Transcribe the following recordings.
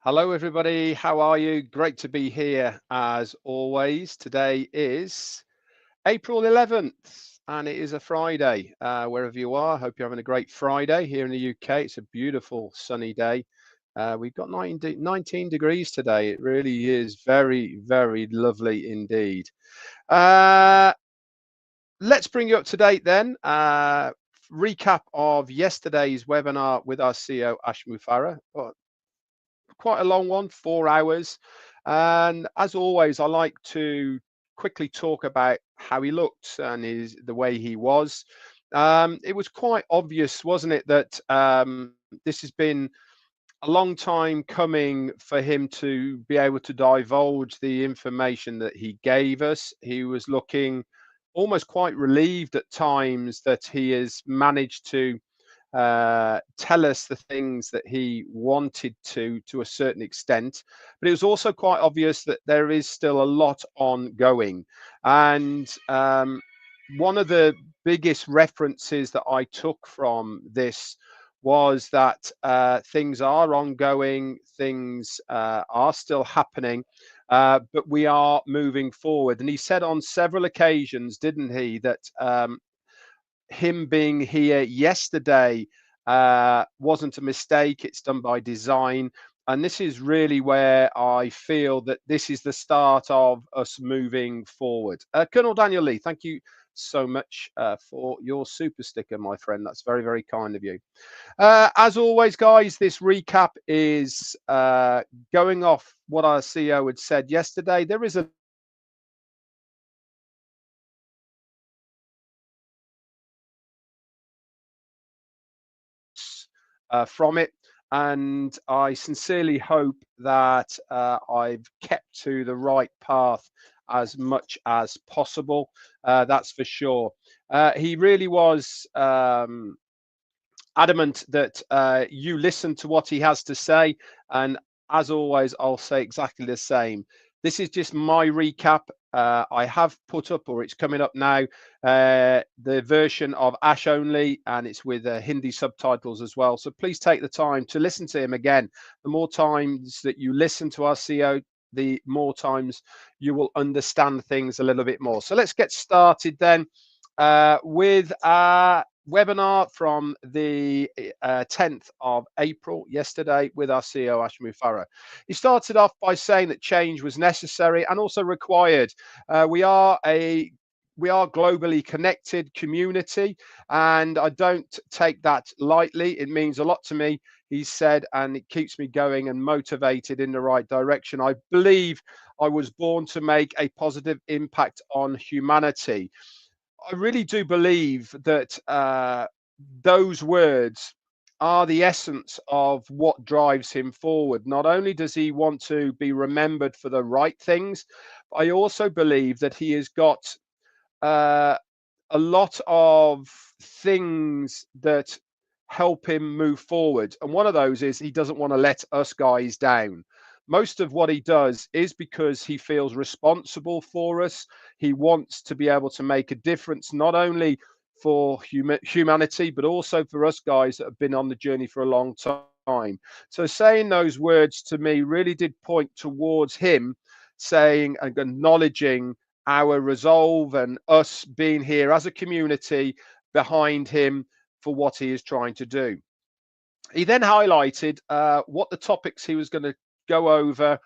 Hello, everybody. How are you? Great to be here as always. Today is April 11th and it is a Friday. Wherever you are, hope you're having a great Friday. Here in the UK, it's a beautiful sunny day. We've got 19 degrees today. It really is very, very lovely indeed. Uh, let's bring you up to date then. Recap of yesterday's webinar with our CEO, Ash Mufareh. Quite a long one, 4 hours. And as always, I like to quickly talk about how he looked and the way he was. It was quite obvious, wasn't it, that this has been a long time coming for him to be able to divulge the information that he gave us. He was looking almost quite relieved at times that he has managed to tell us the things that he wanted to a certain extent, but it was also quite obvious that there is still a lot ongoing. And one of the biggest references that I took from this was that things are ongoing, things are still happening, but we are moving forward. And he said on several occasions, didn't he, that him being here yesterday wasn't a mistake. It's done by design. And this is really where I feel that this is the start of us moving forward. Colonel Daniel Lee, thank you so much for your super sticker, my friend. That's very, very kind of you. As always, guys, this recap is going off what our CEO had said yesterday. There is a from it. And I sincerely hope that I've kept to the right path as much as possible. That's for sure. He really was adamant that you listen to what he has to say. And as always, I'll say exactly the same. This is just my recap. I have put up, or it's coming up now, the version of Ash only, and it's with Hindi subtitles as well. So please take the time to listen to him again. The more times that you listen to our CEO, the more times you will understand things a little bit more. So let's get started then with our webinar from the 10th of April, yesterday, with our CEO, Ash Mufareh. He started off by saying that change was necessary and also required. We are globally connected community, and I don't take that lightly. It means a lot to me, he said, and it keeps me going and motivated in the right direction. I believe I was born to make a positive impact on humanity. I really do believe that those words are the essence of what drives him forward. Not only does he want to be remembered for the right things, but I also believe that he has got uh, a lot of things that help him move forward. And one of those is he doesn't want to let us guys down. Most of what he does is because he feels responsible for us. He wants to be able to make a difference, not only for humanity, but also for us guys that have been on the journey for a long time. So saying those words to me really did point towards him saying and acknowledging our resolve and us being here as a community behind him for what he is trying to do. He then highlighted what the topics he was going to go over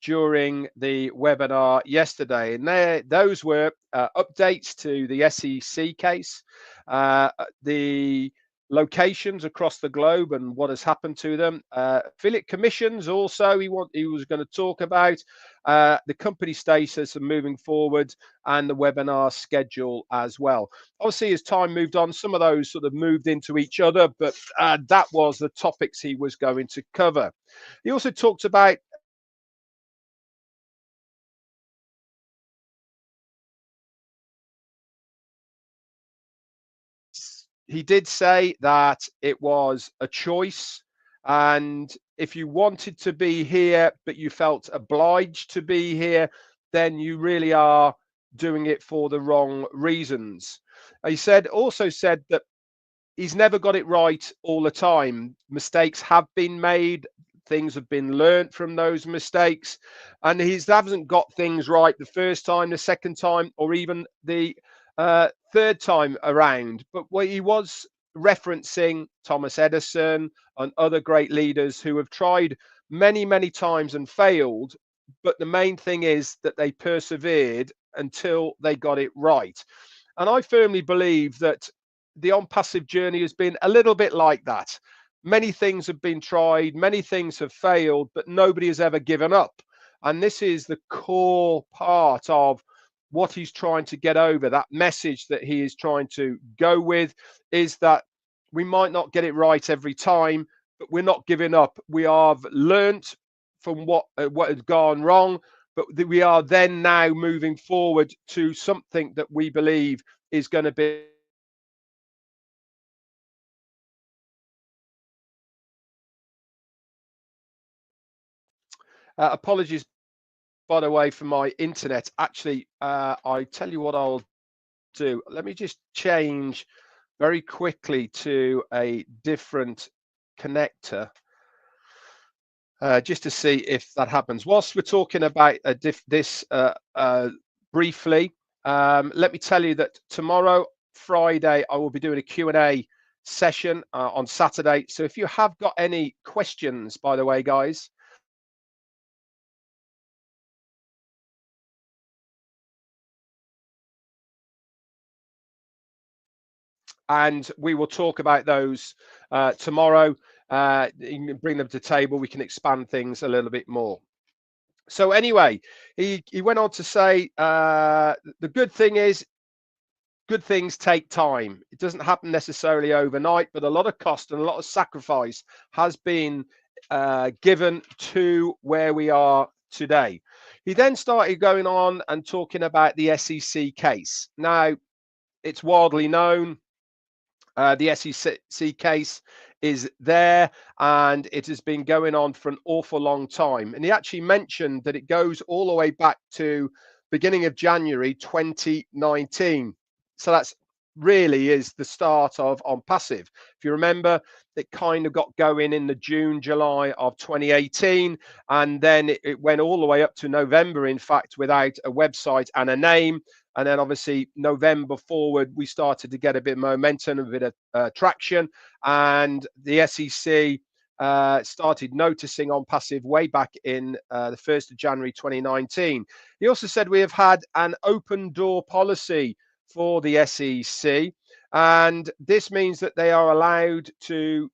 during the webinar yesterday. And those were updates to the SEC case, the locations across the globe and what has happened to them. Affiliate commissions also he was going to talk about, the company status and moving forward, and the webinar schedule as well. Obviously, as time moved on, some of those sort of moved into each other, but that was the topics he was going to cover. He also talked about he did say that it was a choice, and if you wanted to be here but you felt obliged to be here, then you really are doing it for the wrong reasons. He also said that he's never got it right all the time. Mistakes have been made. things have been learnt from those mistakes, and he hasn't got things right the first time, the second time, or even the third time around. But what he was referencing Thomas Edison and other great leaders who have tried many, many times and failed. But the main thing is that they persevered until they got it right. And I firmly believe that the Onpassive journey has been a little bit like that. Many things have been tried, many things have failed, but nobody has ever given up. And this is the core part of what he's trying to get over. That message that he is trying to go with is that we might not get it right every time, but we're not giving up. We have learnt from what had gone wrong, but we are then now moving forward to something that we believe is going to be apologies, by the way, for my internet. Actually, I tell you what I'll do. Let me just change very quickly to a different connector, just to see if that happens. Whilst we're talking about this briefly, let me tell you that tomorrow, Friday, I will be doing a Q&A session on Saturday. So if you have got any questions, by the way, guys, and we will talk about those tomorrow. You can bring them to the table. We can expand things a little bit more. So anyway, he went on to say the good thing is good things take time. It doesn't happen necessarily overnight, but a lot of cost and a lot of sacrifice has been given to where we are today. He then started going on and talking about the SEC case. Now, it's widely known the SEC case is there, and it has been going on for an awful long time. And he actually mentioned that it goes all the way back to beginning of January 2019. So that's really is the start of Onpassive. If you remember, it kind of got going in the June, July of 2018, and then it went all the way up to November, in fact, without a website and a name. And then obviously November forward, we started to get a bit of momentum, a bit of traction, and the SEC started noticing Onpassive way back in the 1st of January 2019. He also said we have had an open door policy for the SEC, and this means that they are allowed to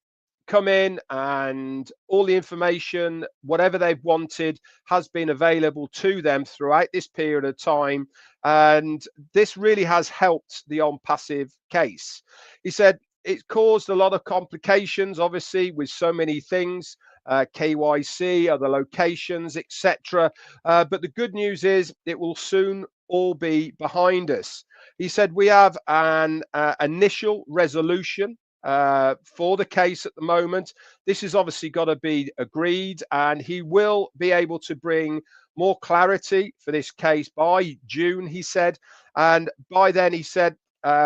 come in and all the information, whatever they've wanted, has been available to them throughout this period of time. And this really has helped the Onpassive case. He said it caused a lot of complications, obviously, with so many things, KYC, other locations, etc. But the good news is it will soon all be behind us. He said we have an initial resolution for the case at the moment. This has obviously got to be agreed, and he will be able to bring more clarity for this case by June, he said. And by then, he said,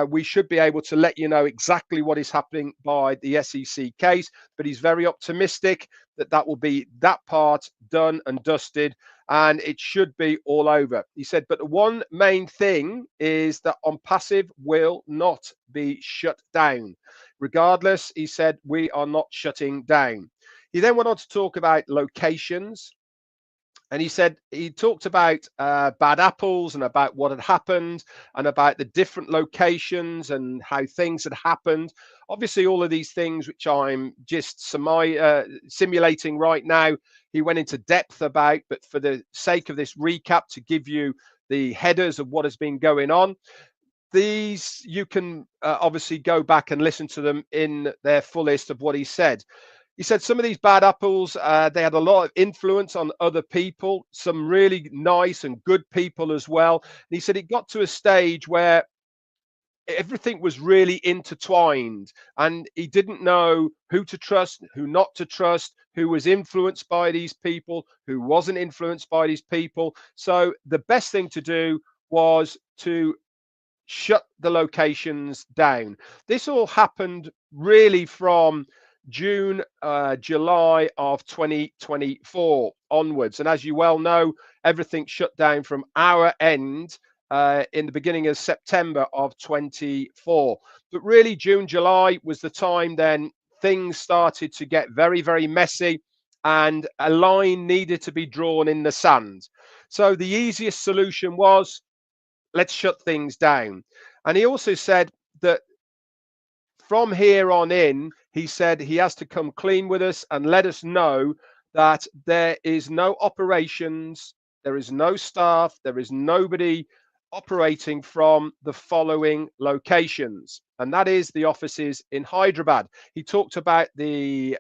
we should be able to let you know exactly what is happening by the SEC case. But he's very optimistic that that will be that part done and dusted, and it should be all over. He said, but the one main thing is that Onpassive will not be shut down. Regardless, he said, we are not shutting down. He then went on to talk about locations. And he said he talked about bad apples and about what had happened and about the different locations and how things had happened. Obviously, all of these things, which I'm just simulating right now, he went into depth about. But for the sake of this recap, to give you the headers of what has been going on, these you can obviously go back and listen to them in their fullest of what he said. He said some of these bad apples, they had a lot of influence on other people, some really nice and good people as well. And he said it got to a stage where everything was really intertwined, and he didn't know who to trust, who not to trust, who was influenced by these people, who wasn't influenced by these people. So the best thing to do was to shut the locations down. This all happened really from June, July of 2024 onwards. And as you well know, everything shut down from our end in the beginning of September of 24. But really, June, July was the time then things started to get very, very messy, and a line needed to be drawn in the sand. So the easiest solution was, let's shut things down. And he also said that from here on in, he said he has to come clean with us and let us know that there is no operations, there is no staff, there is nobody operating from the following locations, and that is the offices in Hyderabad. He talked about the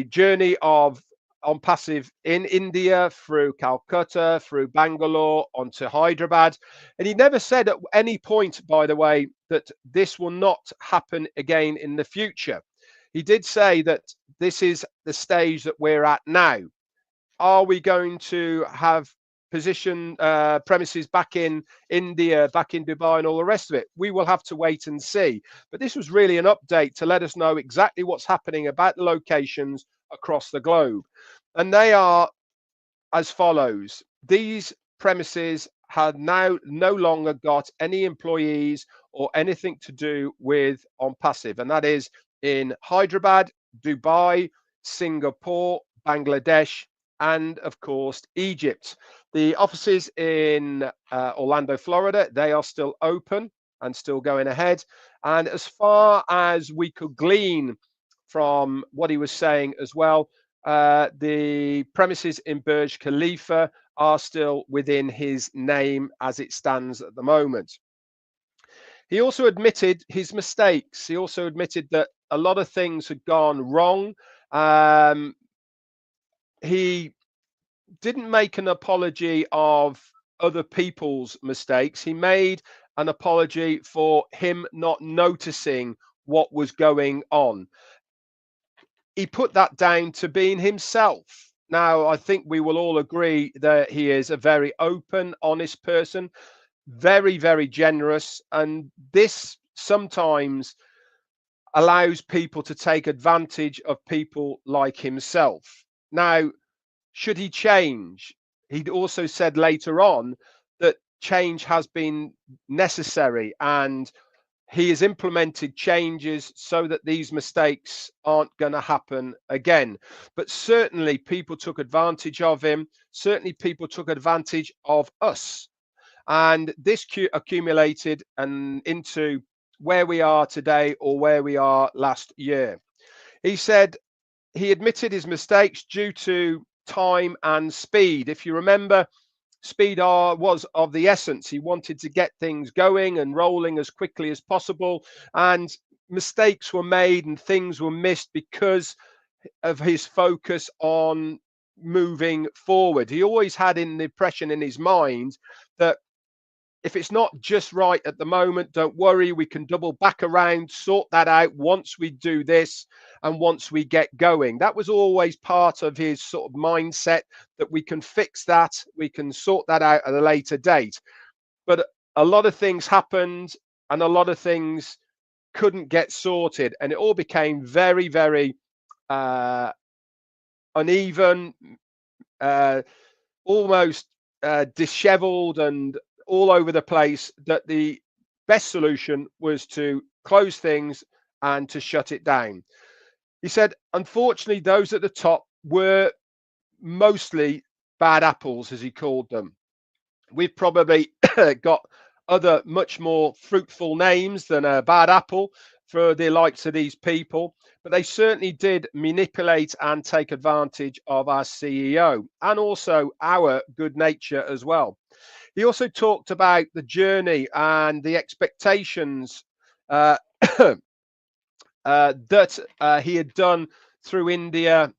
journey of Onpassive in India, through Calcutta, through Bangalore, onto Hyderabad. And he never said at any point, by the way, that this will not happen again in the future. He did say that this is the stage that we're at now. Are we going to have premises back in India, back in Dubai, and all the rest of it? We will have to wait and see. But this was really an update to let us know exactly what's happening about the locations across the globe. And they are as follows. These premises have now no longer got any employees or anything to do with Onpassive. And that is in Hyderabad, Dubai, Singapore, Bangladesh, and of course, Egypt. The offices in Orlando, Florida, they are still open and still going ahead. And as far as we could glean from what he was saying as well, the premises in Burj Khalifa are still within his name as it stands at the moment. He also admitted his mistakes. He also admitted that a lot of things had gone wrong. He didn't make an apology of other people's mistakes. He made an apology for him not noticing what was going on. He put that down to being himself. Now, I think we will all agree that he is a very open, honest person, very, very generous. And this sometimes allows people to take advantage of people like himself. Now, should he change? He also said later on that change has been necessary, and he has implemented changes so that these mistakes aren't going to happen again. But certainly people took advantage of him. Certainly people took advantage of us. And this accumulated and into where we are today, or where we are last year. He said he admitted his mistakes due to time and speed. If you remember, speed was of the essence. He wanted to get things going and rolling as quickly as possible, and mistakes were made and things were missed because of his focus on moving forward. He always had an impression in his mind that if it's not just right at the moment, don't worry, we can double back around, sort that out once we do this and once we get going. That was always part of his sort of mindset, that we can fix that, we can sort that out at a later date. But a lot of things happened and a lot of things couldn't get sorted, and it all became very, very uneven, almost disheveled and all over the place, that the best solution was to close things and to shut it down. He said, unfortunately, those at the top were mostly bad apples, as he called them. We've probably got other much more fruitful names than a bad apple for the likes of these people, but they certainly did manipulate and take advantage of our CEO and also our good nature as well. He also talked about the journey and the expectations that he had done through India,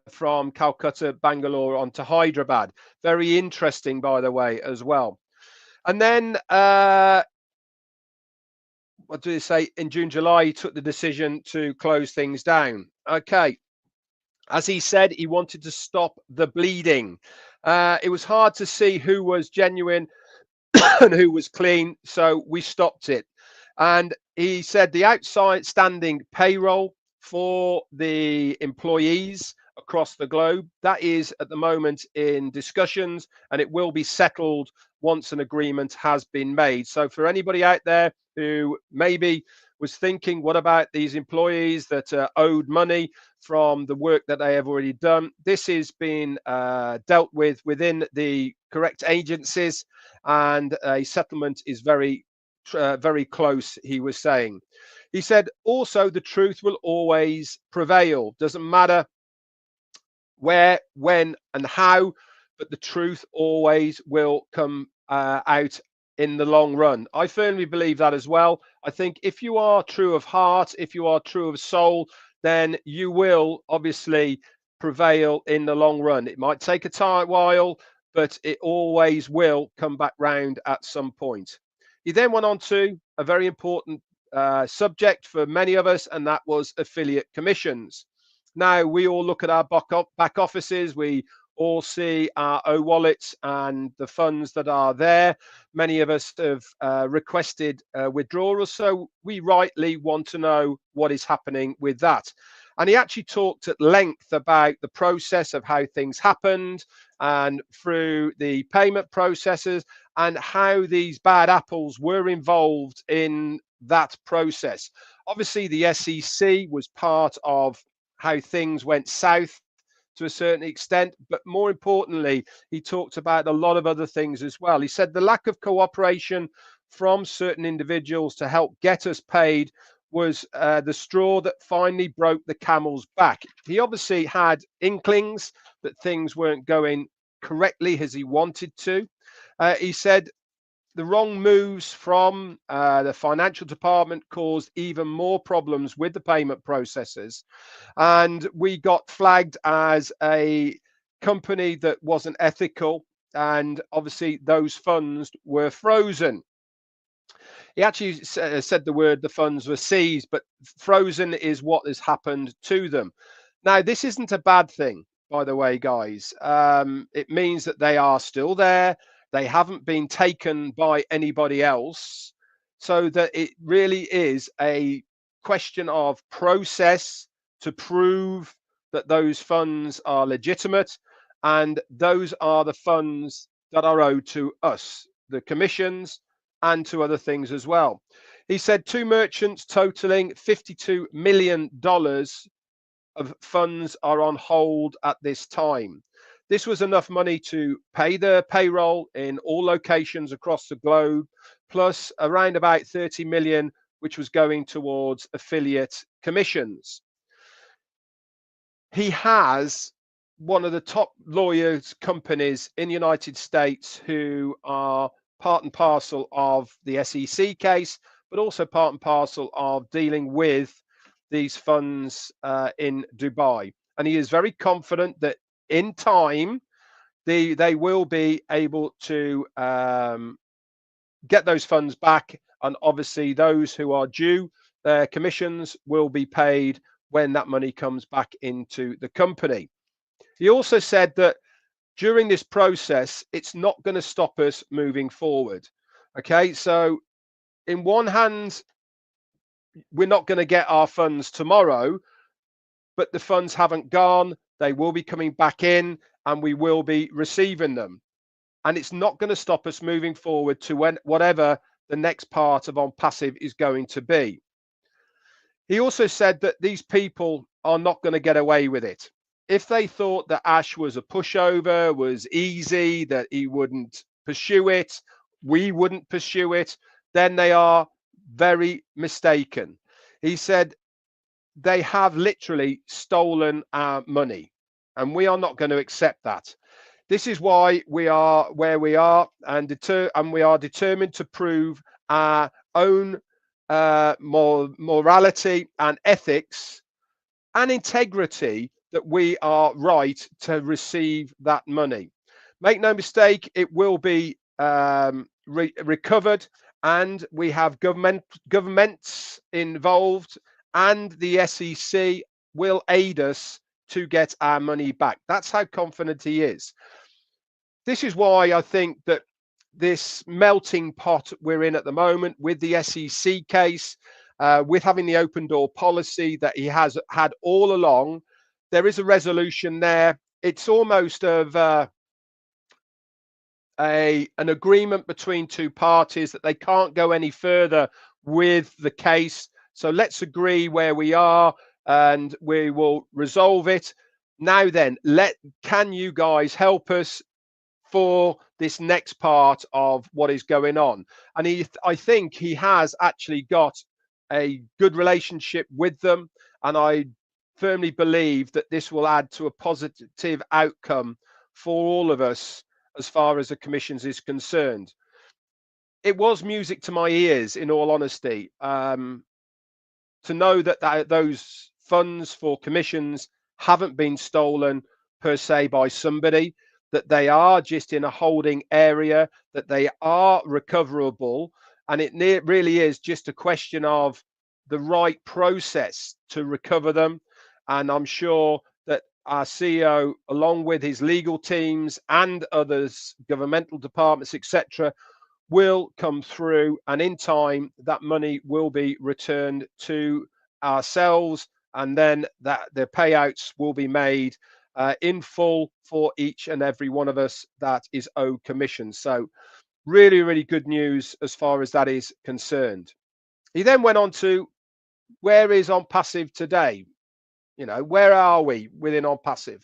from Calcutta, Bangalore onto Hyderabad. Very interesting, by the way, as well. And then, what did he say? In June, July, he took the decision to close things down. Okay. As he said, he wanted to stop the bleeding. It was hard to see who was genuine and who was clean, so we stopped it. And he said the outside standing payroll for the employees across the globe. That is at the moment in discussions, and it will be settled once an agreement has been made. So for anybody out there who maybe was thinking, what about these employees that are owed money from the work that they have already done? This is being dealt with within the correct agencies, and a settlement is very close, he was saying. He said also the truth will always prevail. Doesn't matter where, when, and how, but the truth always will come out in the long run. I firmly believe that as well. I think if you are true of heart, if you are true of soul, then you will obviously prevail in the long run. It might take a while, but it always will come back round at some point. He then went on to a very important subject for many of us, and that was affiliate commissions. Now, we all look at our back offices, we all see our wallets and the funds that are there. Many of us have requested withdrawals, so we rightly want to know what is happening with that. And he actually talked at length about the process of how things happened and through the payment processes and how these bad apples were involved in that process. Obviously, the SEC was part of how things went south to a certain extent, but more importantly, he talked about a lot of other things as well. He said the lack of cooperation from certain individuals to help get us paid was the straw that finally broke the camel's back. He obviously had inklings that things weren't going correctly as he wanted to. He said the wrong moves from the financial department caused even more problems with the payment processes. And we got flagged as a company that wasn't ethical. And obviously, those funds were frozen. He actually said the word the funds were seized, but frozen is what has happened to them. Now, this isn't a bad thing, by the way, guys. It means that they are still there. They haven't been taken by anybody else. So that it really is a question of process to prove that those funds are legitimate. And those are the funds that are owed to us, the commissions, and to other things as well. He said 2 merchants totaling $52 million of funds are on hold at this time. This was enough money to pay the payroll in all locations across the globe, plus around about 30 million, which was going towards affiliate commissions. He has one of the top lawyers companies in the United States who are part and parcel of the SEC case, but also part and parcel of dealing with these funds in Dubai. And he is very confident that in time, they will be able to get those funds back. And obviously, those who are due their commissions will be paid when that money comes back into the company. He also said that during this process, it's not going to stop us moving forward. Okay, so in one hand, we're not going to get our funds tomorrow, but the funds haven't gone. They will be coming back in and we will be receiving them. And it's not going to stop us moving forward to whatever the next part of Onpassive is going to be. He also said that these people are not going to get away with it. If they thought that Ash was a pushover, was easy, that he wouldn't pursue it, we wouldn't pursue it, then they are very mistaken. He said they have literally stolen our money, and we are not going to accept that. This is why we are where we are, and we are determined to prove our own morality and ethics and integrity that we are right to receive that money. Make no mistake, it will be recovered, and we have governments involved, and the SEC will aid us to get our money back. That's how confident he is. This is why I think that this melting pot we're in at the moment with the SEC case with having the open door policy that he has had all along. There is a resolution there. It's almost of an agreement between two parties that they can't go any further with the case. So let's agree where we are and we will resolve it. Now then, can you guys help us for this next part of what is going on? And I think he has actually got a good relationship with them, and I firmly believe that this will add to a positive outcome for all of us as far as the commissions is concerned. It was music to my ears, in all honesty, to know that those funds for commissions haven't been stolen per se by somebody, that they are just in a holding area, that they are recoverable, and it really is just a question of the right process to recover them. And I'm sure that our CEO, along with his legal teams and others, governmental departments, etc., will come through, and in time that money will be returned to ourselves, and then that the payouts will be made in full for each and every one of us that is owed commission. So really, really good news as far as that is concerned. He then went on to, where is Onpassive today? Where are we within Onpassive?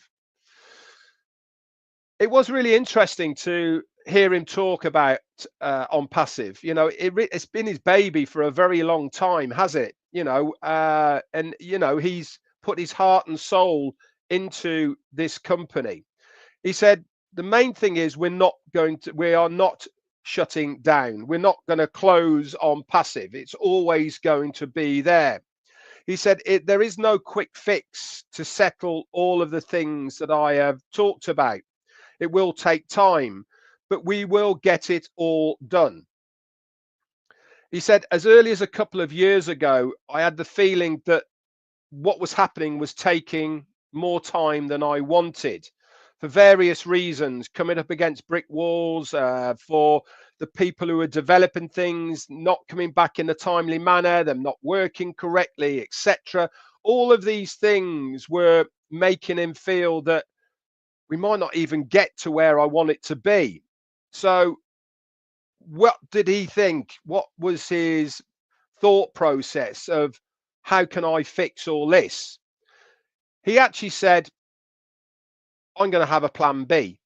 It was really interesting to hear him talk about Onpassive. It's been his baby for a very long time, has it? And he's put his heart and soul into this company. He said the main thing is we are not shutting down. We're not going to close Onpassive. It's always going to be there. He said there is no quick fix to settle all of the things that I have talked about. It will take time, but we will get it all done. He said, as early as a couple of years ago, I had the feeling that what was happening was taking more time than I wanted for various reasons, coming up against brick walls, for the people who are developing things not coming back in a timely manner, them not working correctly, etc. All of these things were making him feel that we might not even get to where I want it to be. So what did he think? What was his thought process of how can I fix all this? He actually said, I'm going to have a plan B.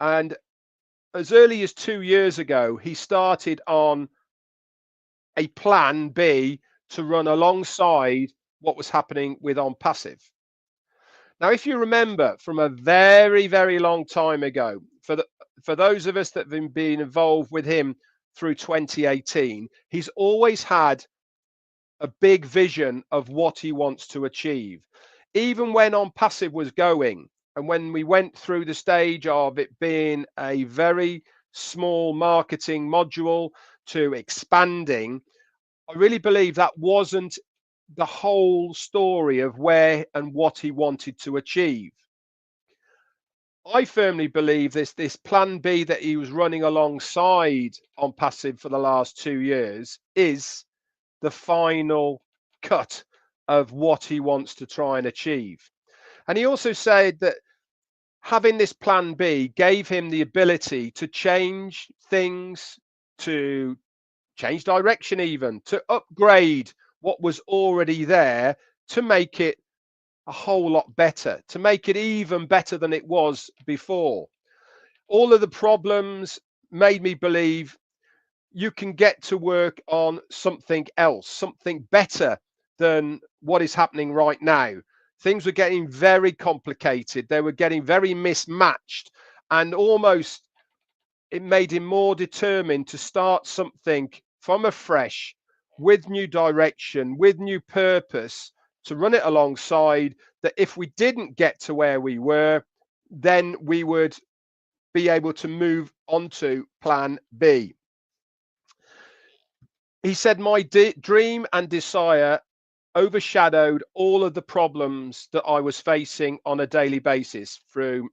And as early as 2 years ago, he started on a plan B to run alongside what was happening with Onpassive. Now, if you remember from a very, very long time ago, for those of us that have been involved with him through 2018, he's always had a big vision of what he wants to achieve. Even when Onpassive was going, and when we went through the stage of it being a very small marketing module to expanding, I really believe that wasn't the whole story of where and what he wanted to achieve. I firmly believe this plan B that he was running alongside Onpassive for the last 2 years is the final cut of what he wants to try and achieve. And he also said that having this plan B gave him the ability to change things, to change direction, even to upgrade what was already there, to make it a whole lot better, to make it even better than it was before. All of the problems made me believe you can get to work on something else, something better than what is happening right now. Things were getting very complicated. They were getting very mismatched, and almost it made him more determined to start something from afresh, with new direction, with new purpose, to run it alongside, that if we didn't get to where we were, then we would be able to move on to plan B. He said, my dream and desire overshadowed all of the problems that I was facing on a daily basis through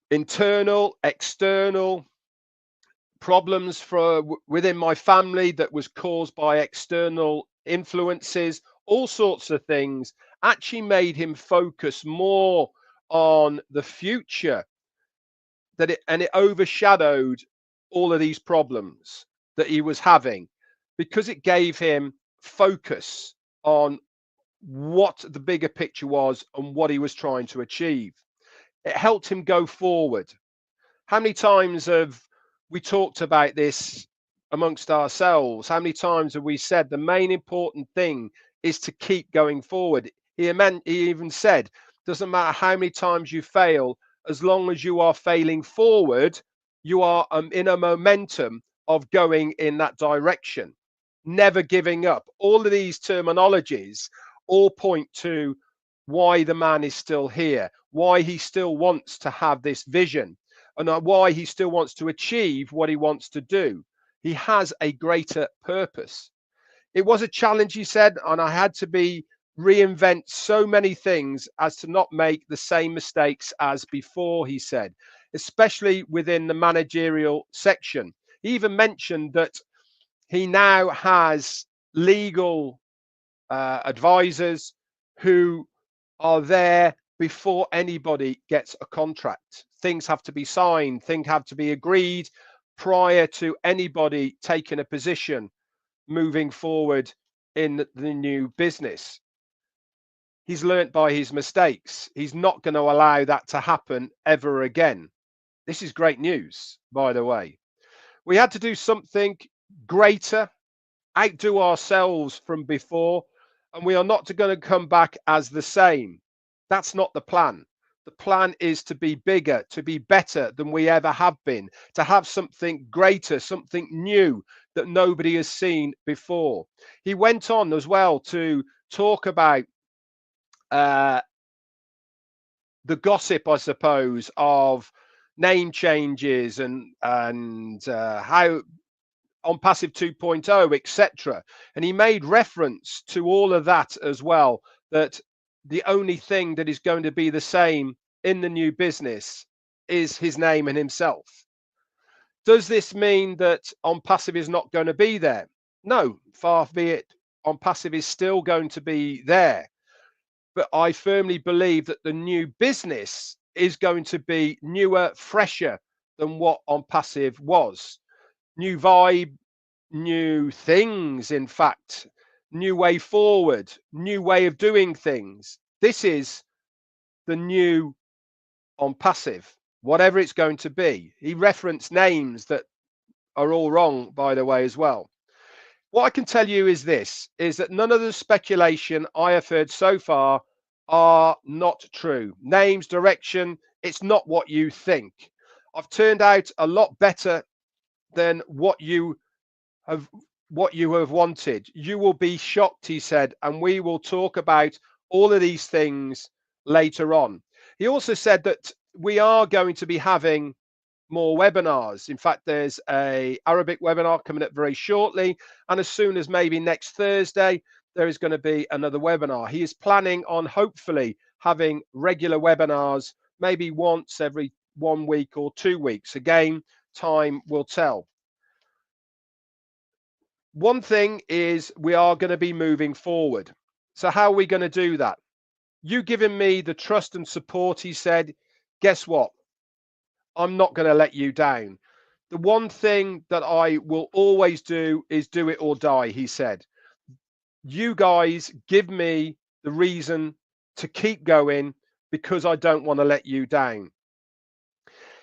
internal, external problems within my family that was caused by external influences, all sorts of things, actually made him focus more on the future, and it overshadowed all of these problems that he was having, because it gave him focus on what the bigger picture was and what he was trying to achieve. It helped him go forward. How many times have we talked about this amongst ourselves? How many times have we said the main important thing is to keep going forward? He even said, doesn't matter how many times you fail, as long as you are failing forward, you are in a momentum of going in that direction, never giving up. All of these terminologies all point to why the man is still here, why he still wants to have this vision, and why he still wants to achieve what he wants to do. He has a greater purpose. It was a challenge, he said, and I had to reinvent so many things as to not make the same mistakes as before, he said, especially within the managerial section. He even mentioned that he now has legal advisors who are there before anybody gets a contract. Things have to be signed, things have to be agreed prior to anybody taking a position moving forward in the new business. He's learnt by his mistakes. He's not going to allow that to happen ever again. This is great news, by the way. We had to do something greater, outdo ourselves from before, and we are not going to come back as the same. That's not the plan. The plan is to be bigger, to be better than we ever have been, to have something greater, something new that nobody has seen before. He went on as well to talk about the gossip, I suppose, of name changes and how Onpassive 2.0, etc. And he made reference to all of that as well, that the only thing that is going to be the same in the new business is his name and himself. Does this mean that Onpassive is not going to be there? No, far be it. Onpassive is still going to be there. But I firmly believe that the new business is going to be newer, fresher than what Onpassive was. New vibe, new things, in fact, new way forward, new way of doing things. This is the new Onpassive, whatever it's going to be. He referenced names that are all wrong, by the way, as well. What I can tell you is this, is that none of the speculation I have heard so far are not true. Names, direction, it's not what you think. I've turned out a lot better than what you have wanted. You will be shocked, he said, and we will talk about all of these things later on. He also said that we are going to be having more webinars. In fact, there's a Arabic webinar coming up very shortly, and as soon as maybe next Thursday, there is going to be another webinar. He is planning on hopefully having regular webinars, maybe once every 1 week or 2 weeks. Again, time will tell. One thing is we are going to be moving forward. So how are we going to do that? You giving me the trust and support, he said, guess what? I'm not going to let you down. The one thing that I will always do is do it or die, he said. You guys give me the reason to keep going because I don't want to let you down.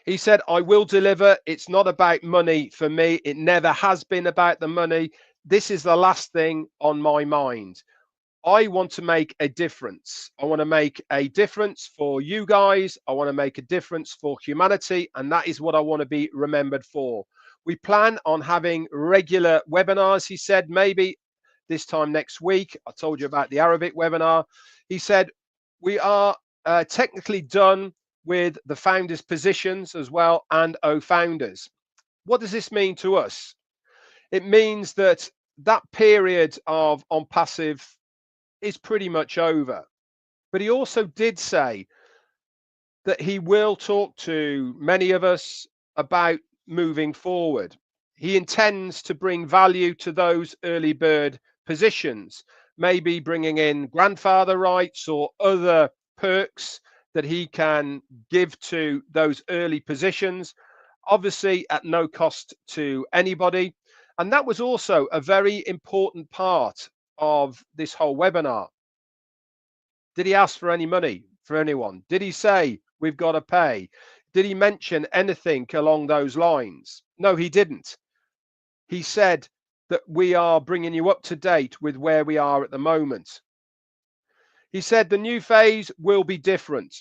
He said, I will deliver. It's not about money for me. It never has been about the money. This is the last thing on my mind. I want to make a difference. I want to make a difference for you guys. I want to make a difference for humanity. And that is what I want to be remembered for. We plan on having regular webinars, he said, maybe this time next week. I told you about the Arabic webinar. He said, we are technically done with the founders' positions as well and founders. What does this mean to us? It means that that period of Onpassive is pretty much over. But he also did say that he will talk to many of us about moving forward. he intends to bring value to those early bird positions, maybe bringing in grandfather rights or other perks that he can give to those early positions, obviously at no cost to anybody. And that was also a very important part of this whole webinar. Did he ask for any money for anyone? Did he say we've got to pay? Did he mention anything along those lines? No, he didn't. He said that we are bringing you up to date with where we are at the moment. He said the new phase will be different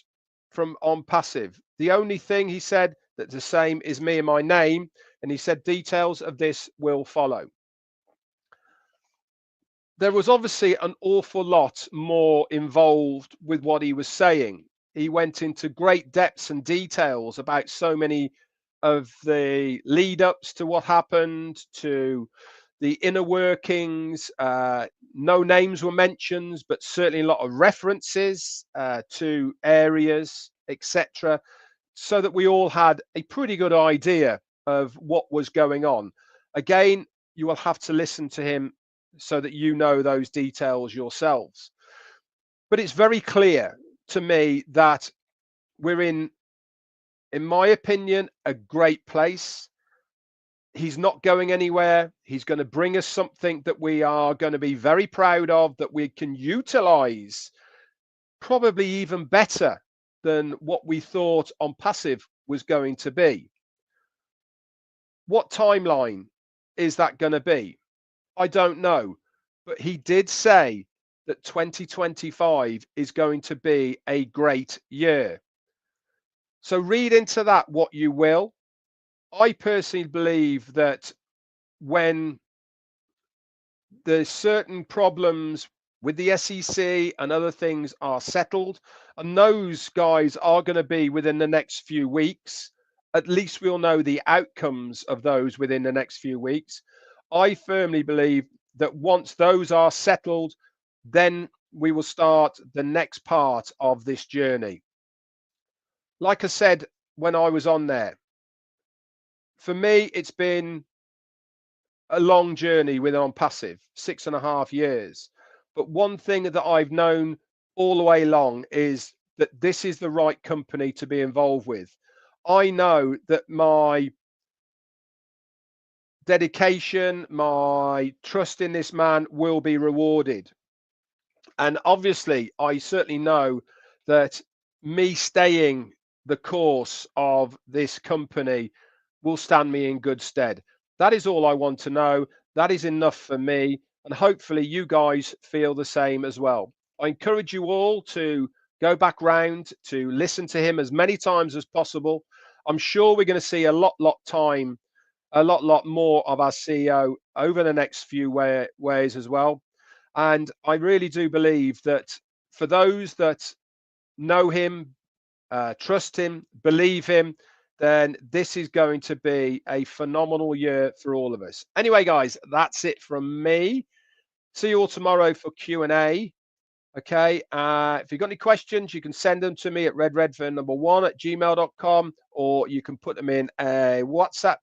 from Onpassive. The only thing he said that's the same is me and my name, and he said details of this will follow. There was obviously an awful lot more involved with what he was saying. He went into great depths and details about so many of the lead ups to what happened, to the inner workings. No names were mentioned, but certainly a lot of references to areas, etc., so that we all had a pretty good idea of what was going on. Again, you will have to listen to him so that you know those details yourselves. But it's very clear to me that we're in my opinion, a great place. He's not going anywhere. He's going to bring us something that we are going to be very proud of, that we can utilize probably even better than what we thought Onpassive was going to be. What timeline is that going to be? I don't know, but he did say that 2025 is going to be a great year. So read into that what you will. I personally believe that when there's certain problems with the SEC and other things are settled, and those guys are going to be within the next few weeks, at least we'll know the outcomes of those within the next few weeks. I firmly believe that once those are settled, then we will start the next part of this journey. Like I said when I was on there, for me, it's been a long journey with Onpassive, 6.5 years. But one thing that I've known all the way along is that this is the right company to be involved with. I know that my dedication, my trust in this man will be rewarded. And obviously, I certainly know that me staying the course of this company will stand me in good stead. That is all I want to know. That is enough for me. And hopefully you guys feel the same as well. I encourage you all to go back round to listen to him as many times as possible. I'm sure we're going to see a lot more of our CEO over the next few ways as well. And I really do believe that for those that know him, trust him, believe him, then this is going to be a phenomenal year for all of us. Anyway, guys, that's it from me. See you all tomorrow for Q&A. Okay, if you've got any questions, you can send them to me at redredfern1@gmail.com, or you can put them in a WhatsApp,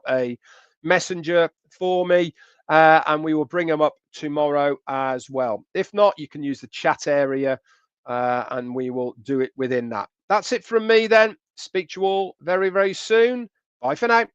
a messenger for me, and we will bring them up tomorrow as well. If not, you can use the chat area, and we will do it within that. That's it from me then. Speak to you all very, very soon. Bye for now.